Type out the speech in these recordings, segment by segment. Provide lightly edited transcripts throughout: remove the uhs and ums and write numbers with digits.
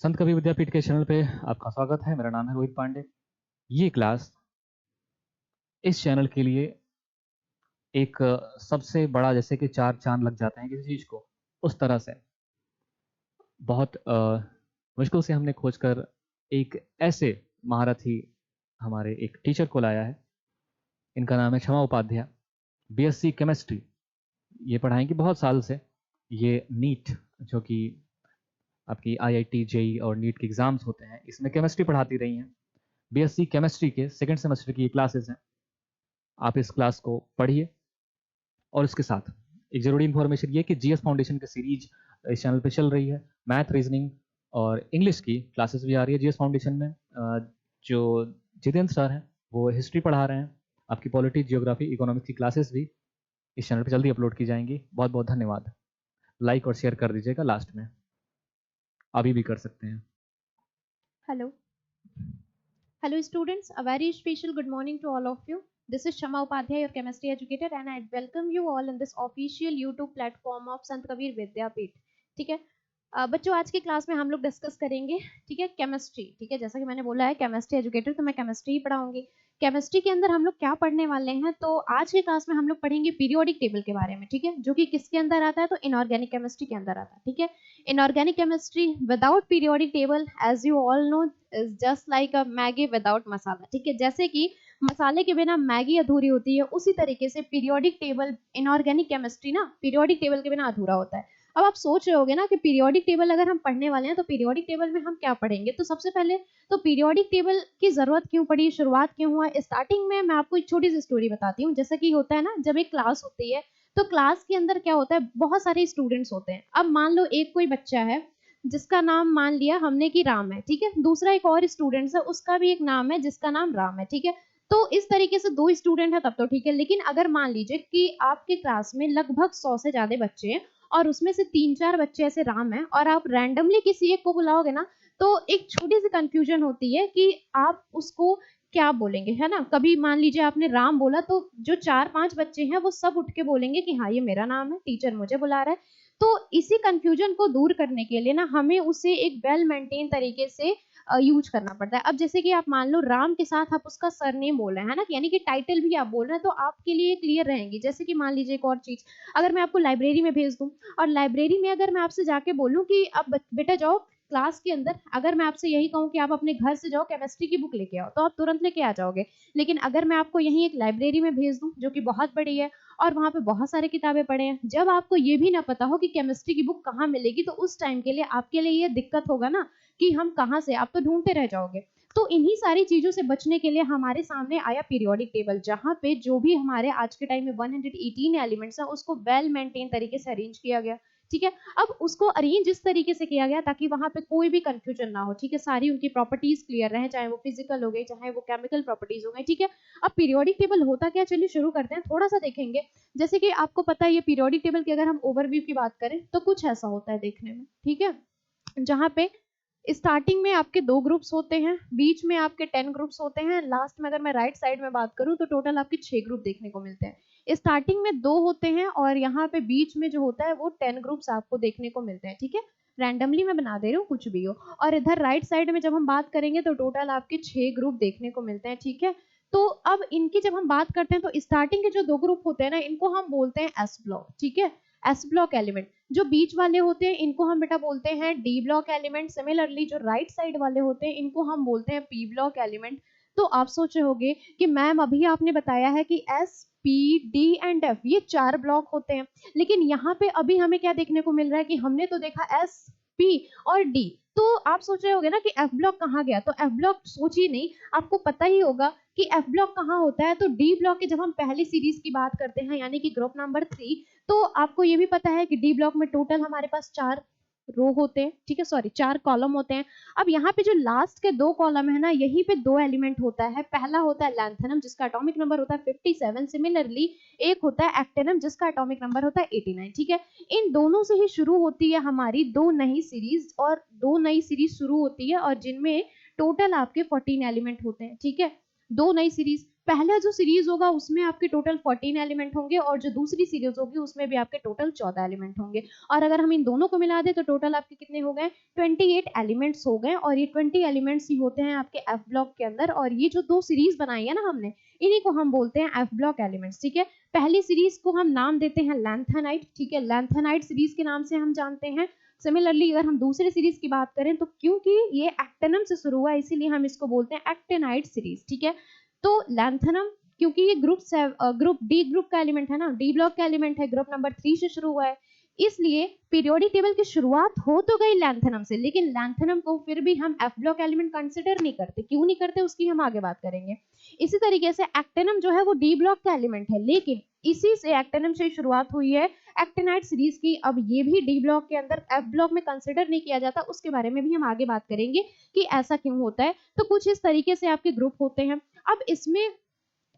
संत कबीर विद्यापीठ के चैनल पे आपका स्वागत है। मेरा नाम है रोहित पांडे। ये क्लास इस चैनल के लिए एक सबसे बड़ा, जैसे कि 4 चाँद लग जाते हैं किसी चीज़ को, उस तरह से बहुत मुश्किल से हमने खोज कर एक ऐसे महारथी हमारे एक टीचर को लाया है। इनका नाम है क्षमा उपाध्याय। बीएससी केमिस्ट्री ये पढ़ाएंगी बहुत साल से। ये नीट, जो कि आपकी आईआईटी, जेईई और नीट के एग्ज़ाम्स होते हैं, इसमें केमिस्ट्री पढ़ाती रही हैं। बीएससी केमिस्ट्री के सेकंड सेमेस्टर की ये क्लासेस हैं। आप इस क्लास को पढ़िए और इसके साथ एक ज़रूरी इन्फॉर्मेशन ये कि जीएस फाउंडेशन की सीरीज इस चैनल पे चल रही है। मैथ, रीजनिंग और इंग्लिश की क्लासेस भी आ रही है जीएस फाउंडेशन में। जो जितेंद्र सर हैं वो हिस्ट्री पढ़ा रहे हैं। आपकी पॉलिटी, जियोग्राफी, इकोनॉमिक्स की क्लासेस भी इस चैनल पे जल्दी अपलोड की जाएंगी। बहुत बहुत धन्यवाद। लाइक और शेयर कर दीजिएगा लास्ट में, अभी भी कर सकते हैं। Hello students, a very special good morning to all of you. This is Shama Upadhyay, your chemistry educator, and I welcome you all in this official YouTube platform of Sant Kabir Vidyapeeth. ठीक है बच्चों, आज की class में हम लोग discuss करेंगे, ठीक है, केमिस्ट्री। ठीक है, जैसा कि मैंने बोला है केमिस्ट्री एजुकेटर, तो मैं केमिस्ट्री ही पढ़ाऊंगी। केमिस्ट्री के अंदर हम लोग क्या पढ़ने वाले हैं, तो आज की क्लास में हम लोग पढ़ेंगे पीरियोडिक टेबल के बारे में। ठीक है, जो कि किसके अंदर आता है, तो इनऑर्गेनिक केमिस्ट्री के अंदर आता है। ठीक है, inorganic chemistry without periodic table, as you all know, is just like a Maggi without masala. ठीक है, जैसे कि मसाले के बिना मैगी अधूरी होती है, उसी तरीके से पीरियोडिक टेबल, इनऑर्गेनिक केमिस्ट्री ना पीरियोडिक टेबल के बिना अधूरा होता है। अब आप सोच रहे होगे ना कि पीरियोडिक टेबल अगर हम पढ़ने वाले हैं तो पीरियोडिक टेबल में हम क्या पढ़ेंगे। तो सबसे पहले तो पीरियोडिक टेबल की जरूरत क्यों पड़ी, शुरुआत क्यों हुआ। स्टार्टिंग में मैं आपको एक छोटी सी स्टोरी बताती हूँ। जैसा कि होता है ना, जब एक क्लास होती है तो क्लास के अंदर क्या होता है, बहुत सारे स्टूडेंट्स होते हैं। अब मान लो एक कोई बच्चा है जिसका नाम मान लिया हमने कि राम है। ठीक है, दूसरा एक और स्टूडेंट है, उसका भी एक नाम है जिसका नाम राम है। ठीक है, तो इस तरीके से 2 स्टूडेंट है तब तो ठीक है। लेकिन अगर मान लीजिए कि आपके क्लास में लगभग 100 से ज्यादा बच्चे हैं और उसमें से 3-4 बच्चे ऐसे राम हैं और आप रैंडमली किसी एक को बुलाओगे ना, तो एक छोटी सी कंफ्यूजन होती है कि आप उसको क्या बोलेंगे, है ना। कभी मान लीजिए आपने राम बोला तो जो 4-5 बच्चे हैं वो सब उठ के बोलेंगे कि हाँ ये मेरा नाम है, टीचर मुझे बुला रहा है। तो इसी कंफ्यूजन को दूर करने के लिए ना हमें उसे एक वेल मेंटेन तरीके से यूज करना पड़ता है। अब जैसे कि आप मान लो राम के साथ आप उसका सरनेम बोल रहे हैं, है ना, यानी कि टाइटल भी आप बोल रहे हैं, तो आपके लिए क्लियर रहेंगी। जैसे कि मान लीजिए एक और चीज, अगर मैं आपको लाइब्रेरी में भेज दूं और लाइब्रेरी में अगर मैं आपसे जाके बोलूं कि अब बेटा जाओ क्लास के अंदर, अगर मैं आपसे यही कहूँ कि आप अपने घर से जाओ केमिस्ट्री की बुक लेके आओ, तो आप तुरंत लेके आ जाओगे। लेकिन अगर मैं आपको यही एक लाइब्रेरी में भेज दूं जो कि बहुत बड़ी है और वहां पे बहुत सारी किताबें पढ़े हैं, जब आपको ये भी ना पता हो कि केमिस्ट्री की बुक कहाँ मिलेगी, तो उस टाइम के लिए आपके लिए ये दिक्कत होगा ना कि हम कहाँ से, आप तो ढूंढते रह जाओगे। तो इन्हीं सारी चीजों से बचने के लिए हमारे सामने आया पीरियोडिक टेबल, जहां पे जो भी हमारे आज के टाइम में 118 एलिमेंट्स हैं उसको वेल मेंटेन तरीके से अरेंज किया गया। ठीक है, अब उसको अरेंज इस तरीके से किया गया ताकि वहां पे कोई भी कंफ्यूजन ना हो। ठीक है, सारी उनकी प्रॉपर्टीज क्लियर रहे, चाहे वो फिजिकल हो गई चाहे वो केमिकल प्रॉपर्टीज हो गई। ठीक है, अब पीरियोडिक टेबल होता क्या, चलिए शुरू करते हैं, थोड़ा सा देखेंगे। जैसे कि आपको पता है ये पीरियोडिक टेबल की अगर हम ओवरव्यू की बात करें तो कुछ ऐसा होता है देखने में। ठीक है, जहां पे स्टार्टिंग में आपके 2 ग्रुप्स होते हैं, बीच में आपके 10 ग्रुप्स होते हैं, लास्ट में अगर मैं राइट साइड में बात करूं तो टोटल आपके 6 ग्रुप देखने को मिलते हैं। स्टार्टिंग में 2 होते हैं और यहाँ पे बीच में जो होता है वो 10 ग्रुप्स आपको देखने को मिलते हैं। ठीक है, रैंडमली मैं बना दे रही हूँ, कुछ भी हो। और इधर राइट साइड में जब हम बात करेंगे तो टोटल आपके 6 ग्रुप देखने को मिलते हैं। ठीक है, तो अब इनकी जब हम बात करते हैं तो स्टार्टिंग के जो 2 ग्रुप होते हैं ना, इनको हम बोलते हैं एस ब्लॉक। ठीक है, एस ब्लॉक एलिमेंट। जो बीच वाले होते हैं इनको हम बेटा बोलते हैं डी ब्लॉक एलिमेंट। सिमिलरली जो राइट साइड वाले होते हैं इनको हम बोलते हैं पी ब्लॉक एलिमेंट। तो आप सोच रहे होंगे कि मैम अभी आपने बताया है कि S, P, D and F ये 4 ब्लॉक होते हैं, लेकिन यहाँ पे अभी हमें क्या देखने को मिल रहा है कि हमने तो देखा एस, पी और डी। तो आप सोच रहे होंगे ना कि एफ ब्लॉक कहाँ गया, तो एफ ब्लॉक सोचिए नहीं, आपको पता ही होगा कि एफ ब्लॉक कहाँ होता है। तो डी ब्लॉक की जब हम पहली सीरीज की बात करते हैं यानी कि ग्रुप नंबर 3, तो आपको ये भी पता है कि डी ब्लॉक में टोटल हमारे पास 4 रो होते हैं। ठीक है, सॉरी 4 कॉलम होते हैं। अब यहाँ पे जो लास्ट के 2 कॉलम है ना, यहीं पे 2 एलिमेंट होता है। पहला होता है लैंथेनम जिसका एटॉमिक नंबर होता है 57। सिमिलरली एक होता है एक्टेनम जिसका एटॉमिक नंबर होता है 89। ठीक है, इन दोनों से ही शुरू होती है हमारी 2 नई सीरीज, और 2 नई सीरीज शुरू होती है और जिनमें टोटल आपके 14 एलिमेंट होते हैं। ठीक है, 2 नई सीरीज, पहला जो सीरीज होगा उसमें आपके टोटल 14 एलिमेंट होंगे और जो दूसरी सीरीज होगी उसमें भी आपके टोटल 14 एलिमेंट होंगे। और अगर हम इन दोनों को मिला दें तो टोटल आपके कितने हो गए, 28 एलिमेंट्स हो गए। और ये 20 एलिमेंट्स ही होते हैं आपके एफ ब्लॉक के अंदर। और ये जो दो सीरीज बनाई है ना हमने, इन्हीं को हम बोलते हैं एफ ब्लॉक एलिमेंट्स। ठीक है, पहली सीरीज को हम नाम देते हैं लैंथेनाइट। ठीक है, लैंथेनाइट सीरीज के नाम से हम जानते हैं। सिमिलरली अगर हम दूसरे सीरीज की बात करें तो क्योंकि ये एक्टेनम से शुरू हुआ है इसीलिए हम इसको बोलते हैं एक्टेनाइट सीरीज। ठीक है, तो लैंथेनम क्योंकि ये ग्रुप डी ग्रुप का एलिमेंट है ना, डी ब्लॉक का एलिमेंट है, ग्रुप नंबर 3 से शुरू हुआ है, इसलिए पीरियोडिक टेबल की शुरुआत हो तो गई लैंथेनम से, लेकिन लैंथेनम को फिर भी हम एफ ब्लॉक एलिमेंट कंसिडर नहीं करते। क्यों नहीं करते उसकी हम आगे बात करेंगे। इसी तरीके से एक्टेनम जो है वो डी ब्लॉक का एलिमेंट है, लेकिन इसी से एक्टेनम से शुरुआत हुई है एक्टेनाइट सीरीज की। अब ये भी डी ब्लॉक के अंदर एफ ब्लॉक में कंसिडर नहीं किया जाता, उसके बारे में भी हम आगे बात करेंगे कि ऐसा क्यों होता है। तो कुछ इस तरीके से आपके ग्रुप होते हैं। अब इसमें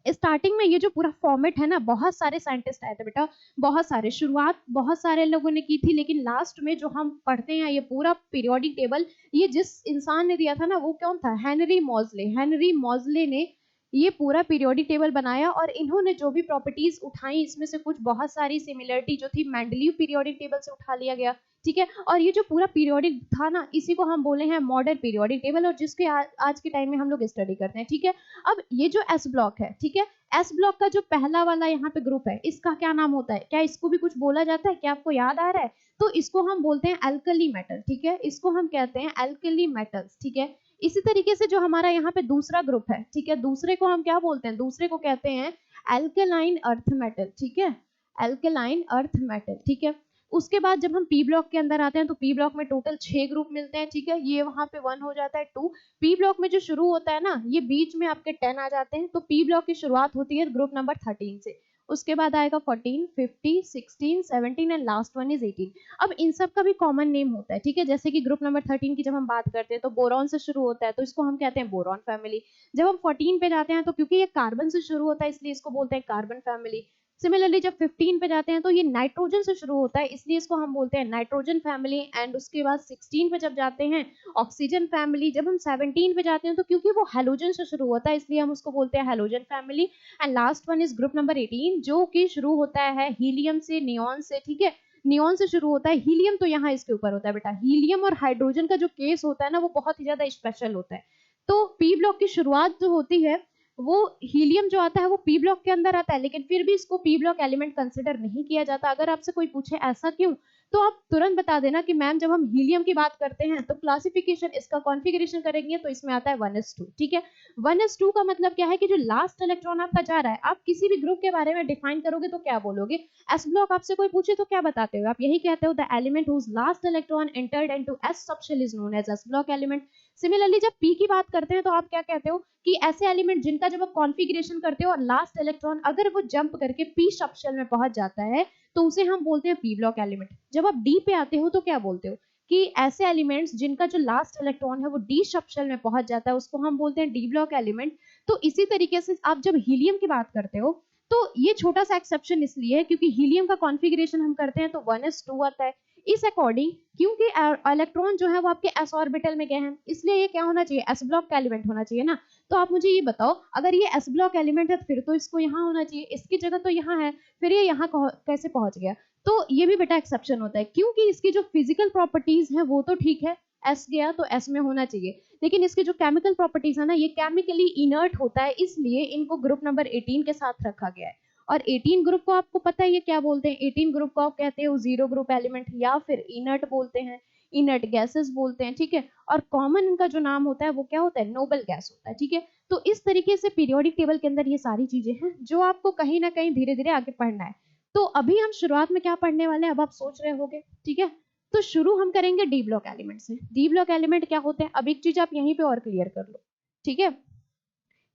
स्टार्टिंग में ये जो पूरा फॉर्मेट है ना, बहुत सारे साइंटिस्ट आए थे बेटा, बहुत सारे, शुरुआत बहुत सारे लोगों ने की थी, लेकिन लास्ट में जो हम पढ़ते हैं ये पूरा पीरियोडिक टेबल, ये जिस इंसान ने दिया था ना वो कौन था, हेनरी मॉजले। हेनरी मॉजले ने ये पूरा पीरियोडिक टेबल बनाया और इन्होंने जो भी प्रॉपर्टीज उठाई इसमें से कुछ बहुत सारी सिमिलरिटी जो थी मेंडलीव पीरियोडिक टेबल से उठा लिया गया। ठीक है, और ये जो पूरा पीरियोडिक था ना इसी को हम बोले हैं मॉडर्न पीरियोडिक टेबल, और जिसके आज के टाइम में हम लोग स्टडी करते हैं। ठीक है, अब ये जो एस ब्लॉक है, ठीक है, एस ब्लॉक का जो पहला वाला यहाँ पे ग्रुप है इसका क्या नाम होता है, क्या इसको भी कुछ बोला जाता है, क्या आपको याद आ रहा है? तो इसको हम बोलते हैं अल्कली मेटल। ठीक है, इसको हम कहते हैं अल्कली मेटल्स। ठीक है, इसी तरीके से जो हमारा यहाँ पे दूसरा ग्रुप है, ठीक है, दूसरे को हम क्या बोलते हैं, दूसरे को कहते हैं अल्कलाइन अर्थ मेटल। ठीक है, अल्कलाइन अर्थ मेटल। ठीक है, उसके बाद जब हम पी ब्लॉक के अंदर आते हैं तो पी ब्लॉक में टोटल 6 ग्रुप मिलते हैं। ठीक है, ये वहां पे 1 हो जाता है, 2 पी ब्लॉक में जो शुरू होता है ना ये बीच में आपके 10 आ जाते हैं। तो पी ब्लॉक की शुरुआत होती है ग्रुप नंबर 13 से, उसके बाद आएगा 14, 50, 16, 17 एंड लास्ट वन इज 18। अब इन सब का भी कॉमन नेम होता है। ठीक है, जैसे कि ग्रुप नंबर 13 की जब हम बात करते हैं तो बोरॉन से शुरू होता है तो इसको हम कहते हैं बोरॉन फैमिली। जब हम 14 पे जाते हैं तो क्योंकि ये कार्बन से शुरू होता है इसलिए इसको बोलते हैं कार्बन फैमिली। सिमिलरली जब 15 पे जाते हैं तो ये नाइट्रोजन से शुरू होता है इसलिए इसको हम बोलते हैं नाइट्रोजन फैमिली। एंड उसके बाद 16 पे जब जाते हैं ऑक्सीजन फैमिली। जब हम 17 पे जाते हैं तो क्योंकि वो हेलोजन से शुरू होता है इसलिए हम उसको बोलते हैं halogen family. And last one is group number 18 जो कि शुरू होता है हीलियम से, नियॉन से। ठीक है, नियॉन से शुरू होता है, हीलियम तो यहाँ इसके ऊपर होता है बेटा। हीलियम और हाइड्रोजन का जो केस होता है ना वो बहुत ही ज्यादा स्पेशल होता है। तो पी ब्लॉक की शुरुआत जो होती है वो हीलियम जो आता है वो पी ब्लॉक के अंदर आता है, लेकिन फिर भी इसको पी ब्लॉक एलिमेंट कंसिडर नहीं किया जाता। अगर आपसे कोई पूछे ऐसा क्यों, तो आप तुरंत बता देना कि मैम जब हम हीलियम की बात करते हैं तो क्लासिफिकेशन इसका कॉन्फ़िगरेशन करेंगे तो इसमें आता है 1s2। ठीक है, 1s2 का मतलब क्या है कि जो लास्ट इलेक्ट्रॉन आपका जा रहा है, आप किसी भी ग्रुप के बारे में डिफाइन करोगे तो क्या बोलोगे? एस ब्लॉक आपसे कोई पूछे तो क्या बताते हो? आप यही कहते हो the element whose last electron entered into S subshell is known as S block element. Similarly जब पी की बात करते हैं तो आप क्या कहते हो कि ऐसे एलिमेंट जिनका जब आप कॉन्फ़िगरेशन करते हो और लास्ट इलेक्ट्रॉन अगर वो जंप करके पी सबशेल में पहुंच जाता है तो उसे हम बोलते हैं पी ब्लॉक एलिमेंट। जब आप डी पे आते हो तो क्या बोलते हो कि ऐसे एलिमेंट्स जिनका जो लास्ट इलेक्ट्रॉन है वो डी सबशेल में पहुंच जाता है उसको हम बोलते हैं डी ब्लॉक एलिमेंट। तो इसी तरीके से आप जब हीलियम की बात करते हो तो ये छोटा सा एक्सेप्शन इसलिए है क्योंकि हीलियम का कॉन्फ़िगरेशन हम करते हैं तो 1s2 आता है। इस अकॉर्डिंग क्योंकि इलेक्ट्रॉन जो है वो आपके एस ऑर्बिटल में गए हैं इसलिए ये क्या होना चाहिए, एस ब्लॉक का एलिमेंट होना चाहिए ना। तो आप मुझे ये बताओ अगर ये एस ब्लॉक एलिमेंट है फिर तो इसको यहाँ होना चाहिए, इसकी जगह तो यहाँ है, फिर ये यहाँ कैसे पहुंच गया? तो ये भी बेटा एक्सेप्शन होता है क्योंकि इसकी जो फिजिकल प्रॉपर्टीज है वो तो ठीक है, एस गया तो एस में होना चाहिए, लेकिन इसकी जो केमिकल प्रॉपर्टीज है ना ये केमिकली इनर्ट होता है इसलिए इनको ग्रुप नंबर 18 के साथ रखा गया है। और 18 ग्रुप को आपको पता है ये क्या बोलते हैं? 18 ग्रुप को आप कहते हैं जीरो ग्रुप एलिमेंट या फिर इनर्ट बोलते हैं, इनर्ट गैसेस बोलते हैं। ठीक है, और कॉमन इनका जो नाम होता है वो क्या होता है, नोबल गैस होता है। ठीक है, तो इस तरीके से पीरियोडिक टेबल के अंदर ये सारी चीजें हैं जो आपको कहीं ना कहीं धीरे धीरे आगे पढ़ना है। तो अभी हम शुरुआत में क्या पढ़ने वाले हैं अब आप सोच रहे होगे। ठीक है, तो शुरू हम करेंगे डी ब्लॉक एलिमेंट से। डी ब्लॉक एलिमेंट क्या होते हैं अब एक चीज आप यहीं पे और क्लियर कर लो। ठीक है,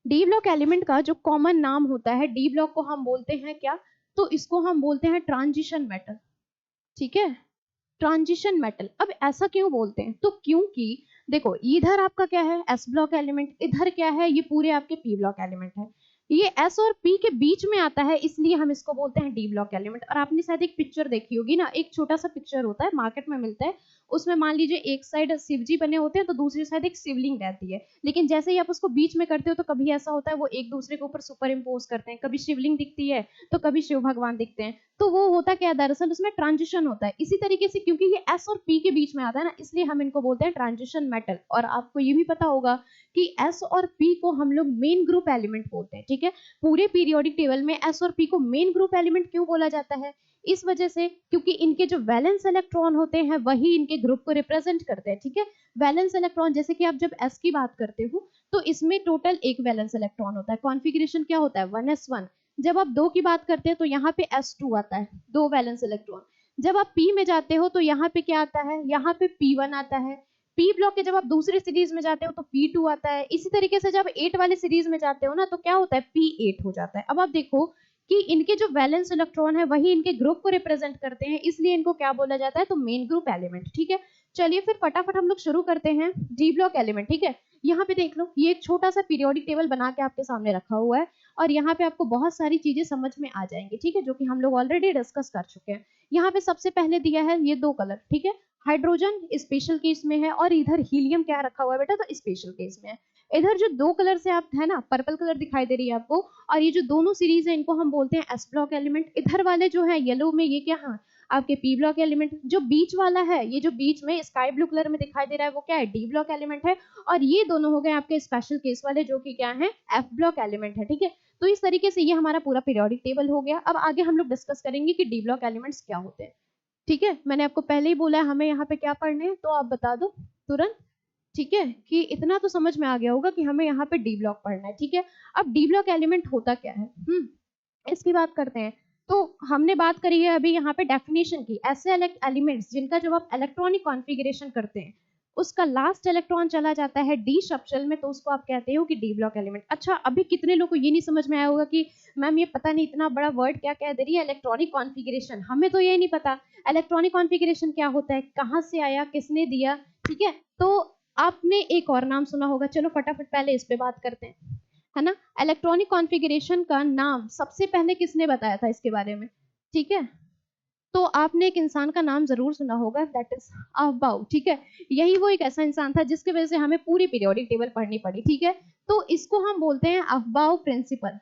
डी ब्लॉक एलिमेंट का जो कॉमन नाम होता है, डी ब्लॉक को हम बोलते हैं क्या, तो इसको हम बोलते हैं ट्रांजिशन मेटल। ठीक है, ट्रांजिशन मेटल। अब ऐसा क्यों बोलते हैं, तो क्योंकि देखो इधर आपका क्या है एस ब्लॉक एलिमेंट, इधर क्या है ये पूरे आपके पी ब्लॉक एलिमेंट है। ये S और P के बीच में आता है, इसलिए हम इसको बोलते हैं डी ब्लॉक एलिमेंट। और आपने शायद एक पिक्चर देखी होगी ना, एक छोटा सा पिक्चर होता है, मार्केट में मिलता है, उसमें मान लीजिए एक साइड शिव जी बने होते हैं तो दूसरी साइड एक शिवलिंग रहती है, लेकिन जैसे ही आप उसको बीच में करते हो तो कभी ऐसा होता है वो एक दूसरे के ऊपर सुपर इम्पोज करते हैं, कभी शिवलिंग दिखती है तो कभी शिव भगवान दिखते हैं। तो वो होता क्या है, दरअसल उसमें ट्रांजिशन होता है। इसी तरीके से क्योंकि ये S और P के बीच में आता है ना, इसलिए हम इनको बोलते हैं ट्रांजिशन मेटल। और आपको ये भी पता होगा कि S और P को हम लोग मेन ग्रुप एलिमेंट बोलते हैं, ठीक है। पूरे पीरियोडिक टेबल में S और P को मेन ग्रुप एलिमेंट क्यों बोला जाता है? इस वजह से क्योंकि इनके जो वैलेंस इलेक्ट्रॉन होते हैं वही इनके ग्रुप को रिप्रेजेंट करते हैं, ठीक है। वैलेंस इलेक्ट्रॉन, जैसे कि आप जब S की बात करते हो तो इसमें टोटल एक वैलेंस इलेक्ट्रॉन होता है, कॉन्फ़िगरेशन क्या होता है 1s1। जब आप 2 की बात करते हैं तो यहाँ पे S2 आता है, 2 वैलेंस इलेक्ट्रॉन। जब आप P में जाते हो तो यहाँ पे क्या आता है, यहाँ पे P1 आता है। P ब्लॉक के जब आप दूसरी सीरीज में जाते हो तो P2 आता है। इसी तरीके से जब 8 वाले सीरीज में जाते हो ना तो क्या होता है, P8 हो जाता है। अब आप देखो कि इनके जो वैलेंस इलेक्ट्रॉन है वही इनके ग्रुप को रिप्रेजेंट करते हैं, इसलिए इनको क्या बोला जाता है, तो मेन ग्रुप एलिमेंट, ठीक है। चलिए फिर फटाफट हम लोग शुरू करते हैं डी ब्लॉक एलिमेंट, ठीक है। यहाँ पे देख लो, ये एक छोटा सा पीरियोडिक टेबल बना के आपके सामने रखा हुआ है और यहाँ पे आपको बहुत सारी चीजें समझ में आ जाएंगी, ठीक है, जो कि हम लोग ऑलरेडी डिस्कस कर चुके हैं। यहाँ पे सबसे पहले दिया है ये 2 कलर, ठीक है। हाइड्रोजन स्पेशल केस में है और इधर हीलियम क्या रखा हुआ है बेटा, तो स्पेशल केस में है। इधर जो 2 कलर से आप है ना, पर्पल कलर दिखाई दे रही है आपको, और ये जो दोनों सीरीज है इनको हम बोलते हैं एस ब्लॉक एलिमेंट। इधर वाले जो है येलो में, ये क्या, हाँ, आपके पी ब्लॉक एलिमेंट। जो बीच वाला है, ये जो बीच में स्काई ब्लू कलर में दिखाई दे रहा है वो क्या है, डी ब्लॉक एलिमेंट है। और ये दोनों हो गए आपके स्पेशल केस वाले जो कि क्या है, एफ ब्लॉक एलिमेंट है, ठीक है। तो इस तरीके से ये हमारा पूरा पीरियोडिक टेबल हो गया। अब आगे हम लोग डिस्कस करेंगे कि डी ब्लॉक एलिमेंट्स क्या होते हैं, ठीक है। मैंने आपको पहले ही बोला है हमें यहाँ पे क्या पढ़ने हैं, तो आप बता दो तुरंत, ठीक है, कि इतना तो समझ में आ गया होगा कि हमें यहाँ पे डी ब्लॉक पढ़ना है, ठीक है। अब डी ब्लॉक एलिमेंट होता क्या है, इसकी बात करते हैं। तो हमने बात करी है अभी यहाँ पे डेफिनेशन की, ऐसे एलिमेंट्स जिनका जब आप इलेक्ट्रॉनिक कॉन्फ़िगरेशन करते हैं उसका लास्ट इलेक्ट्रॉन चला जाता है डी सबशेल में, तो उसको आप कहते हो कि डी ब्लॉक एलिमेंट। अच्छा, अभी कितने लोगों को ये नहीं समझ में आया होगा कि मैम ये पता नहीं इतना बड़ा वर्ड क्या कह दे रही है, इलेक्ट्रॉनिक कॉन्फ़िगरेशन, हमें तो ये नहीं पता इलेक्ट्रॉनिक कॉन्फ़िगरेशन क्या होता है, कहाँ से आया, किसने दिया, ठीक है। तो आपने एक और नाम सुना होगा, चलो फटाफट पहले इस पे बात करते हैं, है ना। इलेक्ट्रॉनिक कॉन्फ़िगरेशन का नाम सबसे पहले किसने बताया था इसके बारे में, ठीक है। तो आपने एक इंसान का नाम जरूर सुना होगा, दैट इज अफबाउ, ठीक है। यही वो एक ऐसा इंसान था जिसकी वजह से हमें पूरी पीरियोडिक टेबल पढ़नी पड़ी, ठीक है। तो इसको हम बोलते हैं अफबाउ प्रिंसिपल।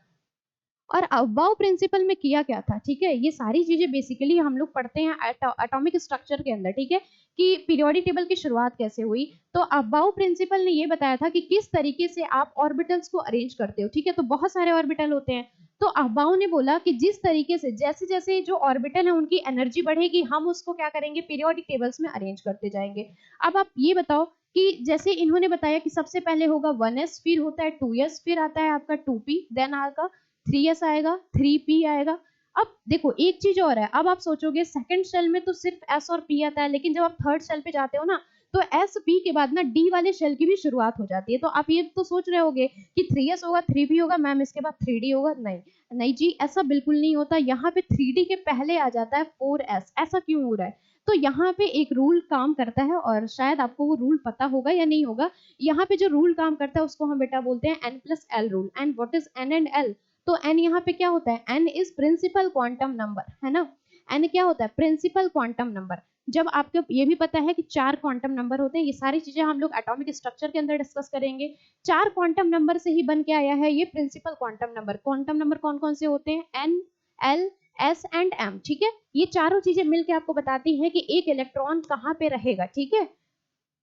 और अफबाउ प्रिंसिपल में किया क्या था, ठीक है, ये सारी चीजें बेसिकली हम लोग पढ़ते हैं एटॉमिक स्ट्रक्चर के अंदर, ठीक है, कि पीरियोडिक टेबल की शुरुआत कैसे हुई। तो अफबाउ प्रिंसिपल ने ये बताया था कि किस तरीके से आप ऑर्बिटल्स को अरेंज करते हो, ठीक है। तो बहुत सारे ऑर्बिटल होते हैं, तो अफबाउ ने बोला कि जिस तरीके से जैसे जैसे जो ऑर्बिटल है उनकी एनर्जी बढ़ेगी, हम उसको क्या करेंगे, पीरियोडिक टेबल्स में अरेंज करते जाएंगे। अब आप ये बताओ कि जैसे इन्होंने बताया कि सबसे पहले होगा 1s, फिर होता है 2s, फिर आता है आपका 2p, देन आपका 3s आएगा, 3p आएगा। अब देखो एक चीज और है, अब आप सोचोगे सेकंड शेल में तो सिर्फ s और p आता है, लेकिन जब आप थर्ड शेल पे जाते हो ना तो s p के बाद ना d वाले शेल की भी शुरुआत हो जाती है। तो आप ये तो सोच रहे होगे कि 3s होगा, 3p होगा, मैम इसके बाद 3d होगा, नहीं नहीं जी, ऐसा बिल्कुल नहीं होता। यहाँ पे 3d के पहले आ जाता है 4s। ऐसा क्यों हो रहा है, तो यहाँ पे एक रूल काम करता है और शायद आपको वो रूल पता होगा या नहीं होगा। यहाँ पे जो रूल काम करता है उसको हम बेटा बोलते हैं n+l rule. And what is n and l, तो n यहाँ पे क्या होता है, n is principal quantum number, है ना। n क्या होता है, प्रिंसिपल क्वांटम नंबर। जब आपको ये भी पता है कि 4 क्वांटम नंबर होते हैं, ये सारी चीजें हम लोग एटॉमिक स्ट्रक्चर के अंदर डिस्कस करेंगे। 4 क्वांटम नंबर से ही बन के आया है ये principal quantum number. Quantum number कौन कौन से होते हैं, n, l, s and m, ठीक है। ये चारों चीजें मिलकर आपको बताती हैं कि एक इलेक्ट्रॉन कहाँ पे रहेगा, ठीक है।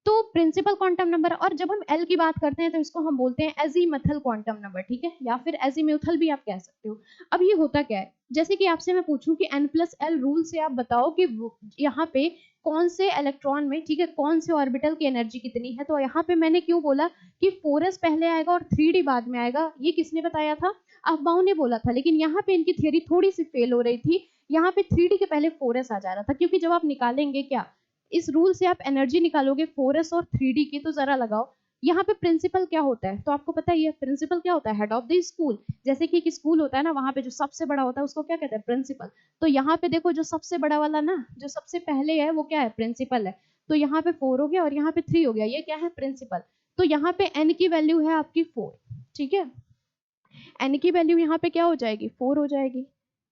तो प्रिंसिपल क्वांटम नंबर। और जब हम एल की बात करते हैं तो इसको हम बोलते हैं एजीमथल क्वांटम नंबर, ठीक है, या फिर एजीम्यूथल भी आप कह सकते हो। अब ये होता क्या है, जैसे कि आपसे मैं पूछूं कि n+l रूल से आप बताओ कि यहाँ पे कौन से इलेक्ट्रॉन में, ठीक है, कौन से ऑर्बिटल की एनर्जी कितनी है। तो यहाँ पे मैंने क्यों बोला कि 4s पहले आएगा और 3d बाद में आएगा, ये किसने बताया था, अफबाउ ने बोला था। लेकिन यहाँ पे इनकी थियोरी थोड़ी सी फेल हो रही थी, यहाँ पे 3d के पहले 4s आ जा रहा था, क्योंकि जब आप निकालेंगे क्या, इस रूल से आप एनर्जी निकालोगे 4s और 3d की, तो जरा लगाओ यहाँ पे प्रिंसिपल क्या होता है, तो आपको पता ही है प्रिंसिपल क्या होता है, हेड ऑफ द स्कूल। जैसे कि एक स्कूल होता है ना, वहां पे जो सबसे बड़ा होता है उसको क्या कहते हैं, प्रिंसिपल। तो यहाँ पे देखो जो सबसे बड़ा वाला ना, जो सबसे पहले है वो क्या है, प्रिंसिपल है। तो यहाँ पे 4 हो गया और यहाँ पे 3 हो गया, ये क्या है, प्रिंसिपल। तो यहाँ पे n की वैल्यू है आपकी 4, ठीक है। N की वैल्यू यहाँ पे क्या हो जाएगी, 4 हो जाएगी।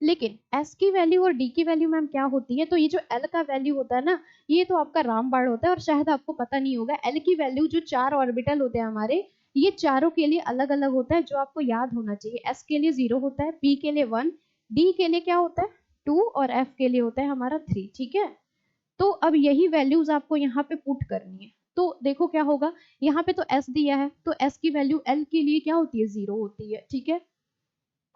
लेकिन S की वैल्यू और D की वैल्यू मैम क्या होती है, तो ये जो L का वैल्यू होता है ना, ये तो आपका रामबाण होता है और शायद आपको पता नहीं होगा। L की वैल्यू जो 4 ऑर्बिटल होते हैं हमारे, ये चारों के लिए अलग अलग होता है, जो आपको याद होना चाहिए। S के लिए 0 होता है, P के लिए 1, D के लिए क्या होता है 2 और F के लिए होता है हमारा 3, ठीक है। तो अब यही वैल्यूज आपको यहाँ पे पुट करनी है। तो देखो क्या होगा, यहाँ पे तो S दिया है, तो S की वैल्यू L के लिए क्या होती है, 0 होती है, ठीक है।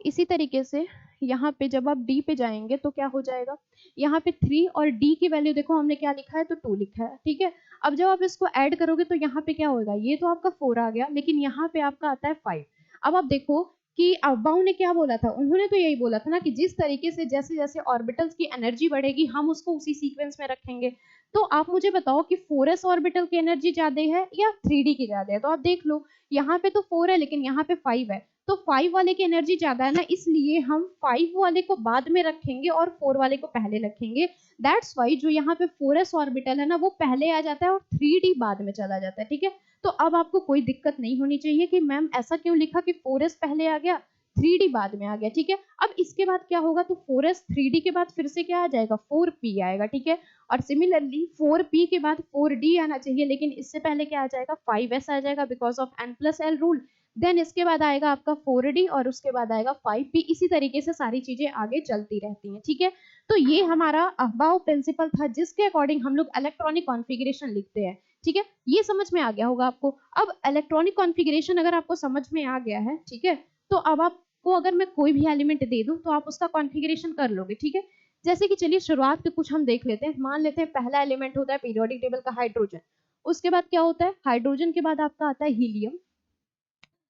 इसी तरीके से यहाँ पे जब आप D पे जाएंगे तो क्या हो जाएगा, यहाँ पे 3 और D की वैल्यू देखो हमने क्या लिखा है, तो 2 लिखा है, ठीक है। अब जब आप इसको ऐड करोगे तो यहाँ पे क्या होगा, ये तो आपका 4 आ गया, लेकिन यहाँ पे आपका आता है 5। अब आप देखो कि अब्बाऊ ने क्या बोला था, उन्होंने तो यही बोला था ना कि जिस तरीके से जैसे जैसे ऑर्बिटल्स की एनर्जी बढ़ेगी हम उसको उसी सीक्वेंस में रखेंगे। तो आप मुझे बताओ कि 4s ऑर्बिटल की एनर्जी ज्यादा है या 3D की ज्यादा है, तो आप देख लो यहाँ पे तो 4 है लेकिन यहाँ पे 5 है, तो 5 वाले की एनर्जी ज्यादा है ना, इसलिए हम 5 वाले को बाद में रखेंगे और 4 वाले को पहले रखेंगे। दैट्स वाई जो यहाँ पे 4s ऑर्बिटल है ना, वो पहले आ जाता है और 3D बाद में चला जाता है, ठीक है। तो अब आपको कोई दिक्कत नहीं होनी चाहिए कि मैम ऐसा क्यों लिखा कि 4s पहले आ गया 3D बाद में आ गया, ठीक है। अब इसके बाद क्या होगा, तो 4s 3D के बाद फिर से क्या आ जाएगा, 4p आएगा, ठीक है। और सिमिलरली 4p के बाद 4d आना चाहिए, लेकिन इससे पहले क्या आ जाएगा, 5s आ जाएगा because of n+l rule. Then इसके बाद आएगा आपका 4d और उसके बाद आएगा 5p। इसी तरीके से सारी चीजें आगे चलती रहती हैं, ठीक है। तो ये हमारा अहबाउ प्रिंसिपल था, जिसके अकॉर्डिंग हम लोग इलेक्ट्रॉनिक कॉन्फ़िगरेशन लिखते हैं, ठीक है। ये समझ में आ गया होगा आपको। अब इलेक्ट्रॉनिक कॉन्फ़िगरेशन अगर आपको समझ में आ गया है, ठीक है, तो अब आपको अगर मैं कोई भी एलिमेंट दे दूं तो आप उसका कॉन्फ़िगरेशन कर लोगे, ठीक है। जैसे कि चलिए शुरुआत पे कुछ हम देख लेते हैं। मान लेते हैं पहला एलिमेंट होता है पीरियोडिक टेबल का हाइड्रोजन। उसके बाद क्या होता है, हाइड्रोजन के बाद आपका आता है हीलियम,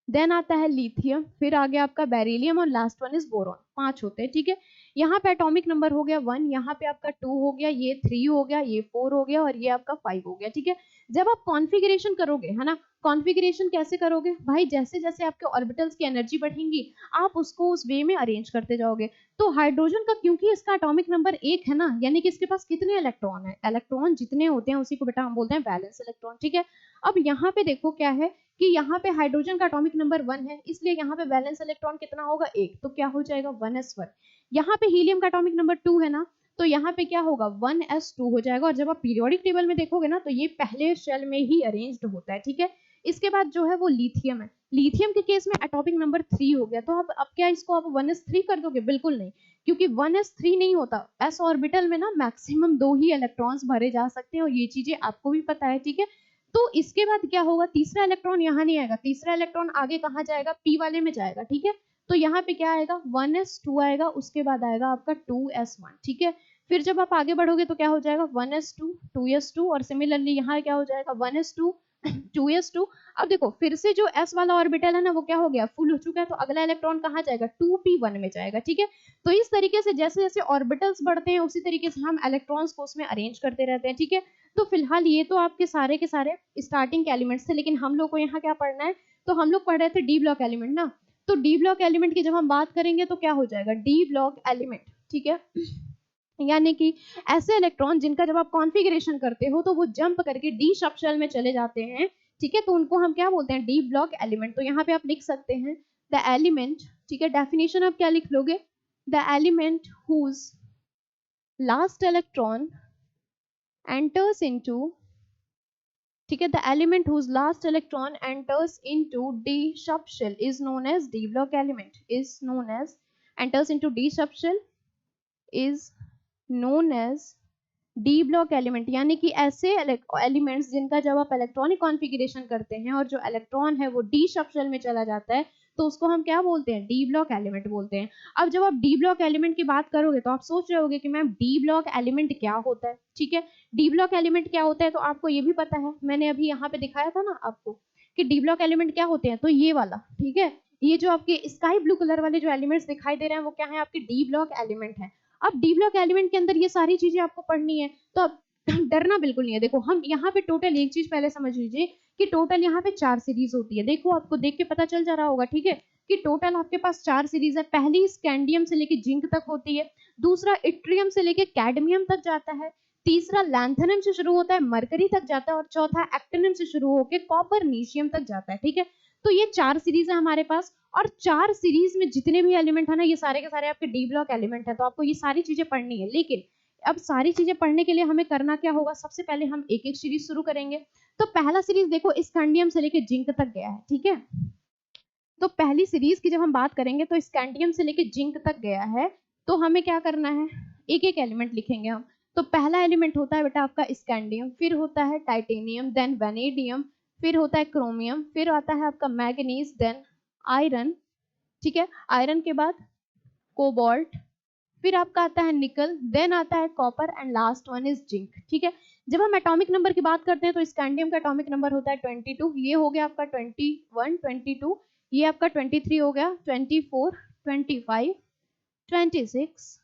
देन आता है लिथियम, फिर आ गया आपका बेरिलियम और लास्ट वन इज बोरॉन। 5 होते हैं, ठीक है। यहाँ पे एटॉमिक नंबर हो गया 1, यहाँ पे आपका 2 हो गया, ये 3 हो गया, ये 4 हो गया और ये आपका 5 हो गया, ठीक है। जब आप कॉन्फ़िगरेशन करोगे, है ना, कॉन्फ़िगरेशन कैसे करोगे भाई, जैसे जैसे आपके ऑर्बिटल्स की एनर्जी बढ़ेंगी आप उसको उस वे में अरेंज करते जाओगे। तो हाइड्रोजन का क्योंकि इसका एटॉमिक नंबर 1 है ना, यानी कि इसके पास कितने इलेक्ट्रॉन है, इलेक्ट्रॉन जितने होते हैं उसी को बेटा हम बोलते हैं वैलेंस इलेक्ट्रॉन, ठीक है। अब यहाँ पे देखो क्या है कि यहाँ पे हाइड्रोजन का एटॉमिक नंबर 1 है, इसलिए यहाँ पे वैलेंस इलेक्ट्रॉन कितना होगा, 1, तो क्या हो जाएगा 1s1। यहाँ पे हीलियम का एटॉमिक नंबर 2 है ना, तो यहाँ पे क्या होगा 1s2 हो जाएगा। और जब आप पीरियोडिक टेबल में देखोगे ना, तो ये पहले शेल में ही अरेंज्ड होता है, ठीक है। इसके बाद जो है वो लिथियम है। लिथियम के केस में एटॉमिक नंबर 3 हो गया, तो अब क्या इसको आप 1s3 कर दोगे, बिल्कुल नहीं, क्योंकि 1s3 नहीं होता। s ऑर्बिटल में ना मैक्सिमम 2 ही इलेक्ट्रॉन्स भरे जा सकते हैं और ये चीजें आपको भी पता है, ठीक है। तो इसके बाद क्या होगा, तीसरा इलेक्ट्रॉन यहाँ नहीं आएगा, तीसरा इलेक्ट्रॉन आगे कहाँ जाएगा, p वाले में जाएगा, ठीक है। तो यहाँ पे क्या आएगा 1s2 आएगा, उसके बाद आएगा आपका 2s1, ठीक है। फिर जब आप आगे बढ़ोगे तो क्या हो जाएगा 1s2 2s2 और सिमिलरली यहाँ क्या हो जाएगा 1s2 2s2। अब देखो फिर से जो s वाला ऑर्बिटल है ना, वो क्या हो गया, फुल हो चुका है, तो अगला इलेक्ट्रॉन कहाँ जाएगा, 2p1 में जाएगा, ठीक है। तो इस तरीके से जैसे जैसे ऑर्बिटल्स बढ़ते हैं उसी तरीके से हम इलेक्ट्रॉन्स को उसमें अरेंज करते रहते हैं, ठीक है। तो फिलहाल ये तो आपके सारे के सारे स्टार्टिंग के एलिमेंट्स थे, लेकिन हम लोग को यहाँ क्या पढ़ना है, तो हम लोग पढ़ रहे थे डी ब्लॉक एलिमेंट ना। तो डी ब्लॉक एलिमेंट की जब हम बात करेंगे तो क्या हो जाएगा, डी ब्लॉक एलिमेंट, ठीक है, यानी कि ऐसे इलेक्ट्रॉन जिनका जब आप कॉन्फ़िगरेशन करते हो तो वो जंप करके डी सब शेल में चले जाते हैं, ठीक है, तो उनको हम क्या बोलते हैं, डी ब्लॉक एलिमेंट। तो यहाँ पे आप लिख सकते हैं द एलिमेंट, ठीक है, डेफिनेशन आप क्या लिख लोगे, the element whose last electron enters into, ठीक है, the element whose last electron enters into d subshell is known as d block element, is known as enters into d subshell is known as D block element. यानी कि ऐसे elements जिनका जब आप electronic configuration करते हैं और जो इलेक्ट्रॉन है वो डी सबशेल में चला जाता है, तो उसको हम क्या बोलते हैं, डी ब्लॉक एलिमेंट बोलते हैं। अब जब आप डी ब्लॉक एलिमेंट की बात करोगे तो आप सोच रहे होगे कि मैम डी ब्लॉक एलिमेंट क्या होता है, ठीक है। डी ब्लॉक एलिमेंट क्या होता है, तो आपको ये भी पता है, मैंने अभी यहाँ पे दिखाया था ना आपको कि डी ब्लॉक एलिमेंट क्या होते हैं, तो ये वाला, ठीक है, ये जो आपके स्काई ब्लू कलर वाले जो एलिमेंट्स दिखाई दे रहे हैं वो क्या है, आपके डी ब्लॉक एलिमेंट है। अब डी ब्लॉक एलिमेंट के अंदर ये सारी चीजें आपको पढ़नी है, तो अब डरना बिल्कुल नहीं है। देखो हम यहाँ पे टोटल एक चीज पहले समझ लीजिए कि टोटल यहाँ पे 4 सीरीज होती है। देखो आपको देख के पता चल जा रहा होगा, ठीक है, कि टोटल आपके पास 4 सीरीज है। पहली स्कैंडियम से लेके जिंक तक होती है, दूसरा इट्रियम से लेके कैडमियम तक जाता है, तीसरा लैंथेनम से शुरू होता है मरकरी तक जाता है और चौथा एक्टिनियम से शुरू होकर कॉपर नीशियम तक जाता है, ठीक है। तो ये 4 सीरीज है हमारे पास, और 4 सीरीज में जितने भी एलिमेंट है ना, ये सारे के सारे आपके डी ब्लॉक एलिमेंट है। तो आपको ये सारी चीजें पढ़नी है, लेकिन अब सारी चीजें पढ़ने के लिए हमें करना क्या होगा, सबसे पहले हम एक एक सीरीज शुरू करेंगे। तो पहला सीरीज देखो स्कैंडियम से लेके जिंक तक गया है, ठीक है। तो पहली सीरीज की जब हम बात करेंगे तो स्कैंडियम से लेके जिंक तक गया है। तो हमें क्या करना है, एक एक एलिमेंट लिखेंगे हम। तो पहला एलिमेंट होता है बेटा आपका स्कैंडियम, फिर होता है टाइटेनियम, देन वेनेडियम, फिर होता है क्रोमियम, फिर आता है आपका मैग्नीज, देन आयरन, ठीक है। आयरन के बाद कोबाल्ट, फिर आपका आता है निकल, देन आता है copper, and last one is zinc, ठीक है। जब हम एटॉमिक नंबर की बात करते हैं तो स्कैंडियम का एटॉमिक नंबर होता है 22, ये हो गया आपका 21, 22, ये आपका 23 हो गया, 24, 25, 26,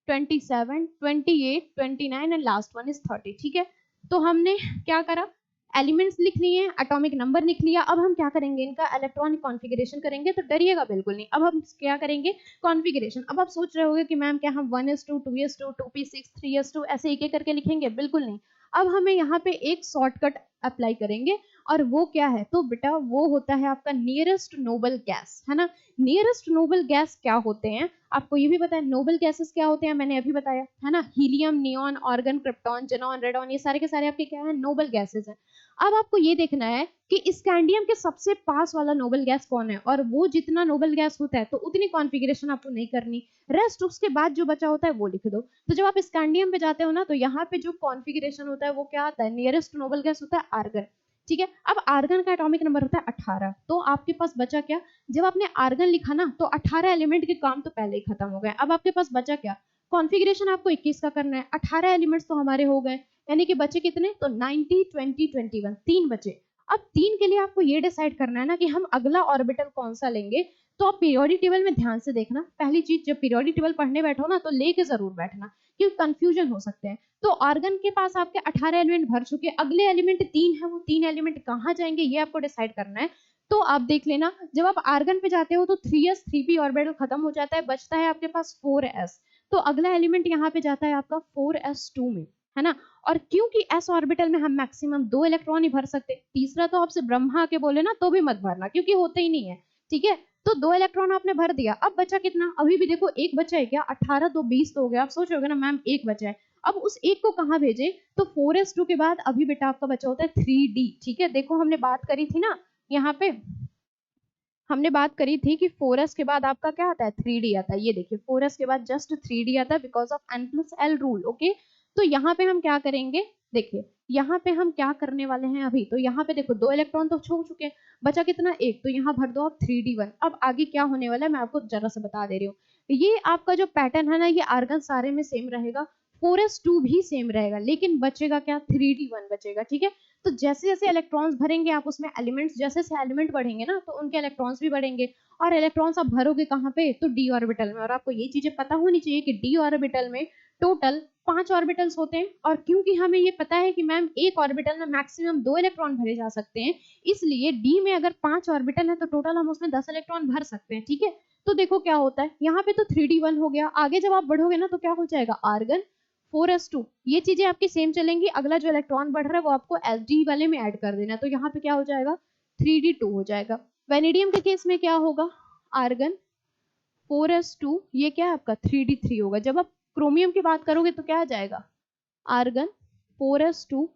27, 28, 29 एंड लास्ट वन इज 30, ठीक है। तो हमने क्या करा, एलिमेंट्स लिख लिए, एटॉमिक नंबर लिख लिया। अब हम क्या करेंगे, इनका इलेक्ट्रॉनिक कॉन्फ़िगरेशन करेंगे। तो डरिएगा बिल्कुल नहीं, अब हम क्या करेंगे, कॉन्फ़िगरेशन। अब आप सोच रहे होंगे कि मैम क्या हम 1s2, 2s2, 2p6, 3s2 ऐसे एक एक करके लिखेंगे, बिल्कुल नहीं। अब हमें यहाँ पे एक शॉर्टकट अप्लाई करेंगे, और वो क्या है, तो बेटा वो होता है आपका नियरेस्ट नोबल गैस, है ना। नियरेस्ट नोबल गैस क्या होते हैं, आपको ये भी पता है नोबल गैसेस क्या होते हैं, मैंने अभी बताया है ना, helium, neon, organ, krypton, xenon, radon, ये सारे के सारे आपके क्या है, नोबल गैसेस हैं। अब आपको ये देखना है कि स्कैंडियम के सबसे पास वाला नोबल गैस कौन है, और वो जितना नोबल गैस होता है तो उतनी कॉन्फ़िगरेशन आपको नहीं करनी, रेस्ट उसके बाद जो बचा होता है वो लिख दो। तो जब आप स्कैंडियम पे जाते हो ना, तो यहाँ पे जो कॉन्फ़िगरेशन होता है वो क्या आता है, नियरेस्ट नोबल गैस होता है आर्गन, ठीक है। अब आर्गन का एटॉमिक नंबर होता है 18। तो आपके पास बचा क्या, जब आपने आर्गन लिखा ना तो 18 एलिमेंट के काम तो पहले ही खत्म हो गए। अब आपके पास बचा क्या, कॉन्फ़िगरेशन आपको 21 का करना है, 18 एलिमेंट्स तो हमारे हो गए, यानी कि बचे कितने, तो 90, 20, 21, 3 बचे। अब 3 के लिए आपको ये डिसाइड करना है ना कि हम अगला ऑर्बिटल कौन सा लेंगे। तो आप पीरियोडिक टेबल में ध्यान से देखना, पहली चीज जब पीरियोडिक टेबल पढ़ने बैठो ना तो लेके जरूर बैठना, क्योंकि कंफ्यूजन हो सकते हैं। तो आर्गन के पास आपके 18 एलिमेंट भर चुके, अगले एलिमेंट 3 है, वो 3 एलिमेंट कहाँ जाएंगे ये आपको डिसाइड करना है। तो आप देख लेना, जब आप आर्गन पे जाते हो तो 3s 3p ऑर्बिटल खत्म हो जाता है, बचता है आपके पास 4s। तो अगला एलिमेंट यहाँ पे जाता है आपका 4s2 में, है ना। और क्योंकि s ऑर्बिटल में हम मैक्सिमम 2 इलेक्ट्रॉन ही भर सकते, तीसरा तो आपसे ब्रह्मा के बोले ना तो भी मत भरना, क्योंकि होते ही नहीं है, ठीक है। तो 2 इलेक्ट्रॉन आपने भर दिया, अब बचा कितना, अभी भी देखो एक बचा है क्या, 18 2 20 तो हो गया। आप सोच रहे हो ना मैम एक बचा है, अब उस एक को कहाँ भेजे, तो 4s2 के बाद अभी बेटा आपका बचा होता है 3d, ठीक है। देखो हमने बात करी थी ना, यहाँ पे हमने बात करी थी कि 4s के बाद आपका क्या आता है, 3d आता है। ये देखिए 4s के बाद जस्ट 3d आता है because of n+l rule, okay. तो यहाँ पे हम क्या करेंगे, देखिए यहाँ पे हम क्या करने वाले हैं अभी, तो यहाँ पे देखो 2 इलेक्ट्रॉन तो छू चुके हैं, बचा कितना, एक, तो यहाँ भर दो आप 3d1। अब आगे क्या होने वाला है मैं आपको जरा सा बता दे रही हूँ। ये आपका जो पैटर्न है ना, ये आर्गन सारे में सेम रहेगा, 4s2 भी सेम रहेगा, लेकिन बचेगा क्या, 3d1 बचेगा, ठीक है। तो जैसे जैसे इलेक्ट्रॉन्स भरेंगे आप उसमें एलिमेंट्स, जैसे जैसे एलिमेंट बढ़ेंगे ना तो उनके इलेक्ट्रॉन्स भी बढ़ेंगे, और इलेक्ट्रॉन्स आप भरोगे कहाँ पे, तो डी ऑर्बिटल में। और आपको ये चीजें पता होनी चाहिए कि डी ऑर्बिटल में टोटल 5 ऑर्बिटल्स होते हैं, और क्योंकि हमें ये पता है कि मैम एक ऑर्बिटल में मैक्सिमम 2 इलेक्ट्रॉन भरे जा सकते हैं, इसलिए डी में अगर 5 ऑर्बिटल है तो टोटल हम उसमें 10 इलेक्ट्रॉन भर सकते हैं, ठीक है। तो देखो क्या होता है, यहाँ पे तो 3d1 हो गया, आगे जब आप बढ़ोगे ना तो क्या हो जाएगा, आर्गन 4s2, ये चीजें आपकी सेम चलेंगी। अगला जो इलेक्ट्रॉन बढ़ रहा है वो आपको एसडी वाले में ऐड कर देना है, तो यहाँ पे क्या हो जाएगा, 3d2 हो जाएगा। वेनेडियम के केस में क्या होगा, आर्गन 4s2, ये क्या है आपका 3d3 होगा। जब आप क्रोमियम की बात करोगे तो क्या आ जाएगा, argon 4s2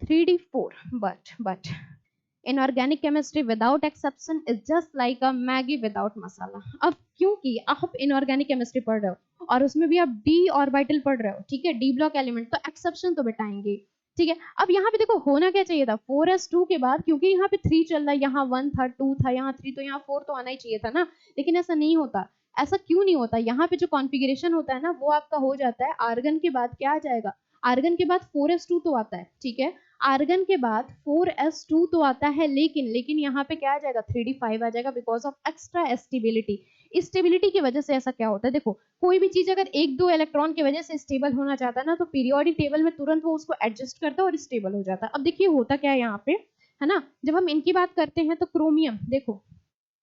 3d4, but inorganic chemistry without exception is just like a Maggi without masala. अब क्योंकि आप इनऑर्गेनिक केमिस्ट्री पढ़ रहे हो और उसमें भी आप डी ऑर्बिटल पढ़ रहे हो, ठीक है, डी ब्लॉक एलिमेंट, तो एक्सेप्शन तो बिठाएंगे, ठीक है। अब यहाँ पे देखो होना क्या चाहिए था, 4s2 के बाद क्योंकि यहाँ पे 3 चल रहा है, यहाँ 1 था, 2 था, यहाँ 3, तो यहाँ 4 तो आना ही चाहिए था ना, लेकिन ऐसा नहीं होता। ऐसा क्यों नहीं होता, यहाँ पे जो कॉन्फ़िगरेशन होता है ना वो आपका हो जाता है, आर्गन के बाद क्या आ जाएगा, आर्गन के बाद 4s2 तो आता है, ठीक है, आर्गन के बाद 4s2 तो आता है, लेकिन यहाँ पे क्या आ जाएगा, 3d5 आ जाएगा because of extra stability. Stability की वजह से ऐसा क्या होता है, देखो कोई भी चीज अगर एक दो इलेक्ट्रॉन की वजह से स्टेबल होना चाहता है ना तो पीरियोडिक टेबल में तुरंत वो उसको एडजस्ट करता है और स्टेबल हो जाता है। अब देखिए होता क्या है यहाँ पे, है ना, जब हम इनकी बात करते हैं तो क्रोमियम देखो,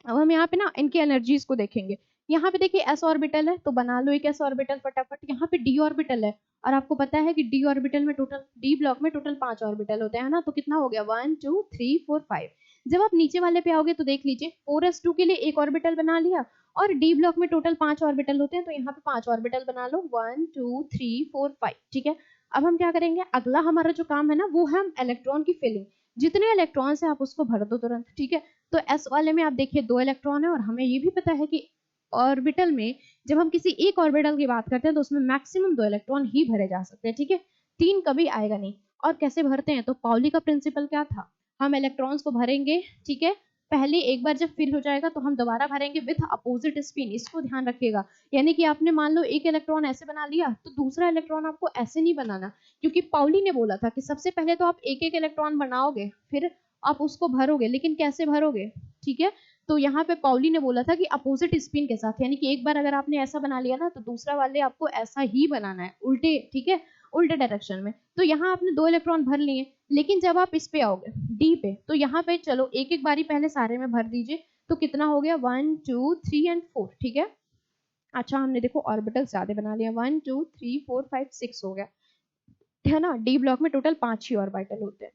अब हम यहाँ पे ना इनकी एनर्जीज को देखेंगे। यहाँ पे देखिए s ऑर्बिटल है तो बना लो एक s ऑर्बिटल फटाफट, यहाँ पे d ऑर्बिटल है, और आपको पता है कि d ऑर्बिटल में टोटल, d ब्लॉक में टोटल 5 ऑर्बिटल होते हैं ना, तो कितना हो गया 1 2 3 4 5, जब आप नीचे वाले पे आओगे तो देख लीजिए 4s2 के लिए एक ऑर्बिटल बना लिया, और डी ब्लॉक में टोटल 5 ऑर्बिटल होते हैं, तो यहाँ पे 5 ऑर्बिटल बना लो, 1 2 3 4 5। ठीक है, अब हम क्या करेंगे, अगला हमारा जो काम है ना वो है हम इलेक्ट्रॉन की फिलिंग, जितने इलेक्ट्रॉन्स है आप उसको भर दो तुरंत। ठीक है, तो एस वाले में आप देखिए 2 इलेक्ट्रॉन है, और हमें ये भी पता है कि ऑर्बिटल में जब हम किसी एक ऑर्बिटल की बात करते हैं तो उसमें मैक्सिमम 2 इलेक्ट्रॉन ही भरे जा सकते हैं। ठीक है, 3 कभी आएगा नहीं। और कैसे भरते हैं, तो पाउली का प्रिंसिपल क्या था, हम इलेक्ट्रॉन्स को भरेंगे, ठीक है, पहले एक बार जब फिल हो जाएगा तो हम दोबारा भरेंगे विथ अपोजिट स्पिन, इसको ध्यान रखिएगा। यानी कि आपने मान लो एक इलेक्ट्रॉन ऐसे बना लिया, तो दूसरा इलेक्ट्रॉन आपको ऐसे नहीं बनाना, क्योंकि पाउली ने बोला था कि सबसे पहले तो आप एक एक इलेक्ट्रॉन बनाओगे, फिर आप उसको भरोगे, लेकिन कैसे भरोगे। ठीक है, तो यहाँ पे पाउली ने बोला था कि अपोजिट स्पिन के साथ, यानी कि एक बार अगर आपने ऐसा बना लिया ना, तो दूसरा वाले आपको ऐसा ही बनाना है, उल्टे। ठीक है, उल्टे डायरेक्शन में। तो यहाँ आपने 2 इलेक्ट्रॉन भर लिए, लेकिन जब आप इस पे आओगे डी पे, तो यहाँ पे चलो एक एक बारी पहले सारे में भर दीजिए, तो कितना हो गया 1 2 3 एंड 4। ठीक है, अच्छा हमने देखो ऑर्बिटल ज्यादा बना लिया, 1 2 3 4 5 6 हो गया, है ना। डी ब्लॉक में टोटल 5 ही ऑर्बिटल होते हैं।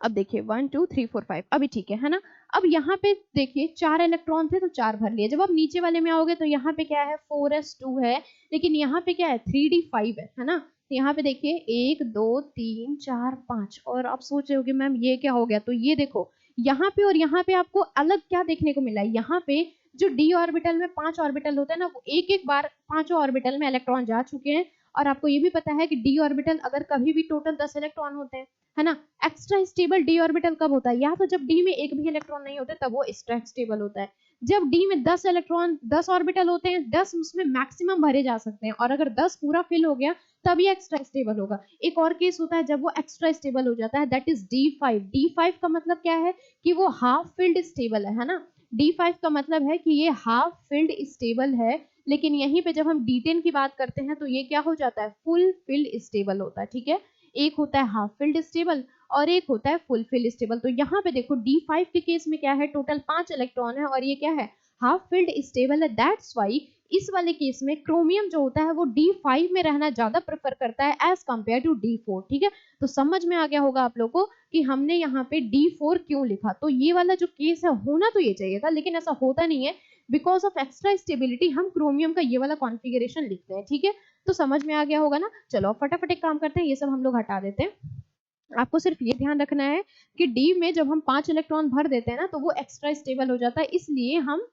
अब देखिए 1 2 3 4 5, अभी ठीक है ना। अब यहाँ पे देखिए 4 इलेक्ट्रॉन थे तो 4 भर लिए। जब आप नीचे वाले में आओगे तो यहाँ पे क्या है 4s2 है, लेकिन यहाँ पे क्या है 3d5 है ना। तो यहाँ पे देखिए 1 2 3 4 5, और आप सोच रहे हो कि मैम ये क्या हो गया, तो ये देखो यहाँ पे और यहाँ पे आपको अलग क्या देखने को मिला है। यहाँ पे जो डी ऑर्बिटल में 5 ऑर्बिटल होता है ना, वो एक एक बार 5 ऑर्बिटल में इलेक्ट्रॉन जा चुके हैं। और आपको ये भी पता है कि डी ऑर्बिटल अगर कभी भी टोटल 10 इलेक्ट्रॉन होते हैं, है ना। एक्स्ट्रा स्टेबल डी ऑर्बिटल कब होता है, या तो जब डी में एक भी इलेक्ट्रॉन नहीं होते तब वो एक्स्ट्रा स्टेबल होता है। जब डी में 10 इलेक्ट्रॉन 10 ऑर्बिटल होते हैं, 10 उसमें मैक्सिमम भरे जा सकते हैं, और अगर 10 पूरा फिल हो गया तब ये एक्स्ट्रा स्टेबल होगा। एक और केस होता है जब वो एक्स्ट्रा स्टेबल हो जाता है, दैट इज D5। D5 का मतलब क्या है कि वो हाफ फिल्ड स्टेबल है ना। D5 का मतलब है कि ये हाफ फिल्ड स्टेबल है। लेकिन यहीं पे जब हम D10 की बात करते हैं तो ये क्या हो जाता है, फुल फिल्ड स्टेबल होता है। ठीक है, एक होता है हाफ फिल्ड स्टेबल और एक होता है फुल फिल्ड स्टेबल। तो यहाँ पे देखो D5 के केस में क्या है, टोटल 5 इलेक्ट्रॉन है और ये क्या है, हाफ फिल्ड स्टेबल है। दैट्स वाई इस वाले केस में क्रोमियम जो होता है वो D5 में रहना ज्यादा प्रेफर करता है एज कंपेयर टू D4। ठीक है, तो समझ में आ गया होगा आप लोगों को कि हमने यहाँ पे D4 क्यों लिखा। तो ये वाला जो केस है होना तो ये चाहिए था, लेकिन ऐसा होता नहीं है। बिकॉज ऑफ एक्स्ट्रा स्टेबिलिटी हम क्रोमियम का ये वाला कॉन्फ़िगरेशन लिखते हैं। ठीक है, तो समझ में आ गया होगा ना। चलो फटाफट एक काम करते हैं, ये सब हम लोग हटा देते हैं। आपको सिर्फ ये ध्यान रखना है कि डी में जब हम 5 इलेक्ट्रॉन भर देते हैं ना, तो वो एक्स्ट्रा स्टेबल हो जाता है, इसलिए हम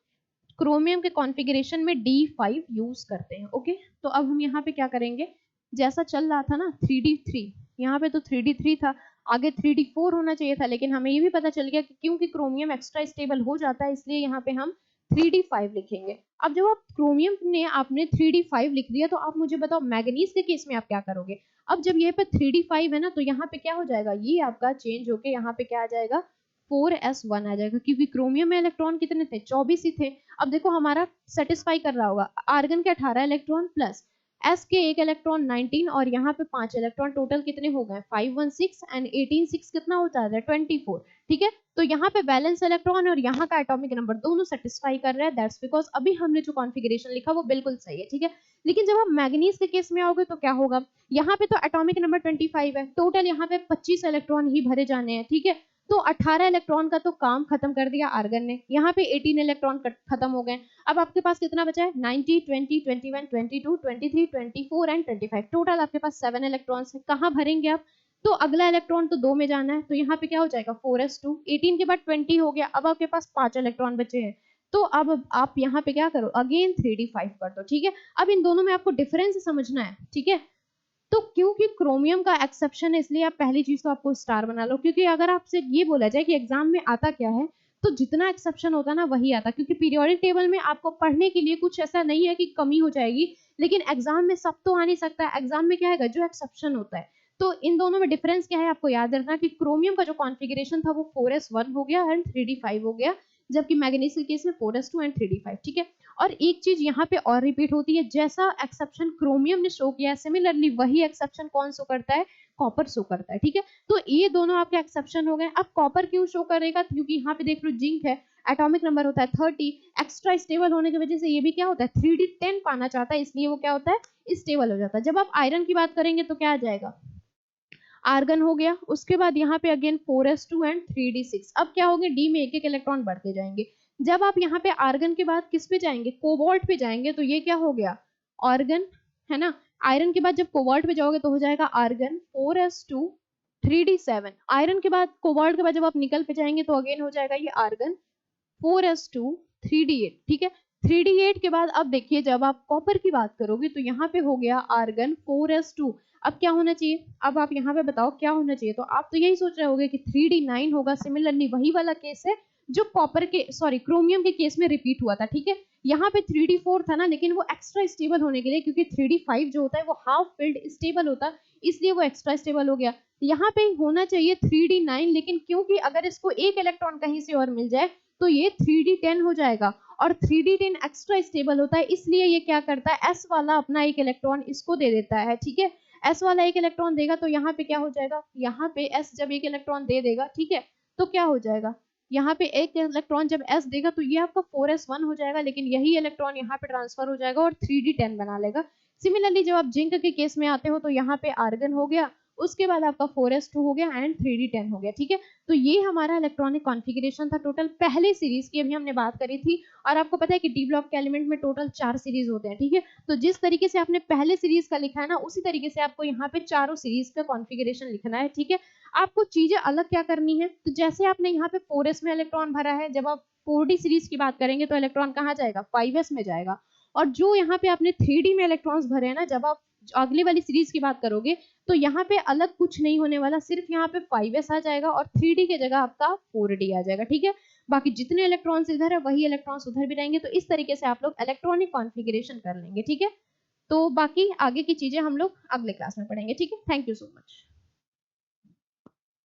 क्रोमियम के कॉन्फ़िगरेशन में D5 यूज करते हैं। ओके, तो अब हम यहाँ पे क्या करेंगे, जैसा चल रहा था ना 3D3, यहाँ पे तो 3D3 था, आगे 3D4 होना चाहिए था, लेकिन हमें ये भी पता चल गया कि क्योंकि क्रोमियम एक्स्ट्रा स्टेबल हो जाता है, इसलिए यहाँ पे हम 3D5 लिखेंगे। अब जब आप क्रोमियम ने आपने 3D5 लिख दिया, तो आप मुझे बताओ मैग्नीज के केस में आप क्या करोगे। अब जब ये पे 3D5 है ना, तो यहाँ पे क्या हो जाएगा, ये आपका चेंज होके यहाँ पे क्या आ जाएगा 4s1 आ जाएगा, क्योंकि क्रोमियम में इलेक्ट्रॉन कितने थे, 24 ही थे। अब देखो हमारा सेटिस्फाई कर रहा होगा, आर्गन के 18 इलेक्ट्रॉन प्लस एस के एक इलेक्ट्रॉन 19, और यहाँ पे 5 इलेक्ट्रॉन, टोटल कितने हो गए 5 1 6 एंड 18 6 कितना होता है 24। ठीक है, तो यहाँ पे बैलेंस इलेक्ट्रॉन और यहाँ का एटॉमिक नंबर दोनों सेटिस्फाई कर रहा है। दैट्स बिकॉज अभी हमने जो कॉन्फ़िगरेशन लिखा वो बिल्कुल सही है। ठीक है, लेकिन जब आप मैग्नीज के केस में आओगे तो क्या होगा, यहाँ पे तो एटॉमिक नंबर 25 है, टोटल यहाँ पे 25 इलेक्ट्रॉन ही भरे जाने हैं। ठीक है, तो 18 इलेक्ट्रॉन का तो काम खत्म कर दिया आर्गन ने, यहाँ पे 18 इलेक्ट्रॉन खत्म हो गए। अब आपके पास कितना बचा है 90 20 21 22 23 24 एंड 25, टोटल आपके पास 7 इलेक्ट्रॉन्स है। कहाँ भरेंगे आप, तो अगला इलेक्ट्रॉन तो 2 में जाना है, तो यहाँ पे क्या हो जाएगा 4s2, 18 के बाद 20 हो गया, अब आपके पास 5 इलेक्ट्रॉन बचे हैं। तो अब आप यहाँ पे क्या करो, अगेन 3d5 कर दो। ठीक है, अब इन दोनों में आपको डिफरेंस समझना है। ठीक है, तो क्योंकि क्रोमियम का एक्सेप्शन है, इसलिए आप पहली चीज तो आपको स्टार बना लो, क्योंकि अगर आपसे ये बोला जाए कि एग्जाम में आता क्या है, तो जितना एक्सेप्शन होता है ना वही आता, क्योंकि पीरियोडिक टेबल में आपको पढ़ने के लिए कुछ ऐसा नहीं है कि कमी हो जाएगी, लेकिन एग्जाम में सब तो आ नहीं सकता। एग्जाम में क्या है जो एक्सेप्शन होता है। तो इन दोनों में डिफरेंस क्या है, आपको याद रखना कि क्रोमियम का जो कॉन्फ़िगरेशन था वो 4s1 हो गया एंड 3d5 हो गया, जबकि मैग्नीज के केस में 4s2 एंड 3d5। ठीक है, और एक चीज यहाँ पे और रिपीट होती है, जैसा एक्सेप्शन क्रोमियम ने शो किया है, सिमिलरली वही एक्सेप्शन कौन शो करता है, कॉपर शो करता है। ठीक है, तो ये दोनों आपके एक्सेप्शन हो गए। अब कॉपर क्यों शो करेगा, क्योंकि यहाँ पे देख लो जिंक है, एटॉमिक नंबर होता है 30, एक्स्ट्रा स्टेबल होने की वजह से ये भी क्या होता है 3d10 पाना चाहता है, इसलिए वो क्या होता है स्टेबल हो जाता है। जब आप आयरन की बात करेंगे तो क्या आ जाएगा, आर्गन हो गया। उसके बाद यहाँ पे अगेन 4s2 एंड 3d6। अब क्या होंगे, डी में एक एक इलेक्ट्रॉन बढ़ते जाएंगे। जब आप यहाँ पे आर्गन के बाद किस पे जाएंगे, कोबाल्ट पे जाएंगे, तो ये क्या हो गया, आर्गन, है ना। आयरन के बाद जब कोबाल्ट पे जाओगे तो हो जाएगा आर्गन 4s2 3d7। आयरन के बाद कोबाल्ट के बाद जब आप निकल पे जाएंगे तो अगेन हो जाएगा ये आर्गन 4s2 3d8। ठीक है, 3d8 के बाद अब देखिए जब आप कॉपर की बात करोगे तो यहाँ पे हो गया आर्गन 4s2। अब क्या होना चाहिए, अब आप यहाँ पे बताओ क्या होना चाहिए, तो आप तो यही सोच रहे होगे कि 3d9 होगा। सिमिलरली वही वाला केस है जो कॉपर के सॉरी क्रोमियम के केस में रिपीट हुआ था। ठीक है, यहाँ पे 3d4 था ना, लेकिन वो एक्स्ट्रा स्टेबल होने के लिए, क्योंकि 3d5 जो होता है वो हाफ फिल्ड स्टेबल होता है, इसलिए वो एक्स्ट्रा स्टेबल हो गया। यहाँ पे होना चाहिए 3d9, लेकिन क्योंकि अगर इसको एक इलेक्ट्रॉन कहीं से और मिल जाए तो ये 3d10 हो जाएगा, और 3d10 एक्स्ट्रा स्टेबल होता है, इसलिए ये क्या करता है, s वाला अपना एक इलेक्ट्रॉन इसको दे देता है। ठीक है, s वाला एक इलेक्ट्रॉन देगा तो यहाँ पे क्या हो जाएगा, यहाँ पे s जब एक इलेक्ट्रॉन दे देगा, ठीक है, तो क्या हो जाएगा, यहाँ पे एक इलेक्ट्रॉन जब s देगा तो ये आपका 4s1 हो जाएगा, लेकिन यही इलेक्ट्रॉन यहाँ पे ट्रांसफर हो जाएगा और 3d10 बना लेगा। सिमिलरली जब आप जिंक के केस में आते हो तो यहाँ पे आर्गन हो गया, उसके बाद आपका 4s2 हो गया एंड 3d10 हो गया। ठीक है, तो ये हमारा इलेक्ट्रॉनिक कॉन्फ़िगरेशन था टोटल पहले सीरीज की, अभी हमने बात करी थी। और आपको पता है कि डी ब्लॉक के एलिमेंट में टोटल 4 सीरीज होते हैं। ठीक है, तो जिस तरीके से आपने पहले सीरीज का लिखा है ना, उसी तरीके से आपको यहाँ पे चारों सीरीज का कॉन्फ़िगरेशन लिखना है। ठीक है, आपको चीजें अलग क्या करनी है, तो जैसे आपने यहाँ पे 4s में इलेक्ट्रॉन भरा है, जब आप 4d सीरीज की बात करेंगे तो इलेक्ट्रॉन कहाँ जाएगा, 5s में जाएगा। और जो यहाँ पे आपने 3d में इलेक्ट्रॉन्स भरे हैं ना, जब आप अगली वाली सीरीज की बात करोगे तो यहाँ पे अलग कुछ नहीं होने वाला, सिर्फ यहाँ पे 5s आ जाएगा और 3d की जगह आपका 4d आ जाएगा। ठीक है, बाकी जितने इलेक्ट्रॉन्स इधर है वही इलेक्ट्रॉन्स उधर भी रहेंगे। तो इस तरीके से आप लोग इलेक्ट्रॉनिक कॉन्फ़िगरेशन कर लेंगे। ठीक है, तो बाकी आगे की चीजें हम लोग अगले क्लास में पढ़ेंगे। ठीक है, थैंक यू सो मच।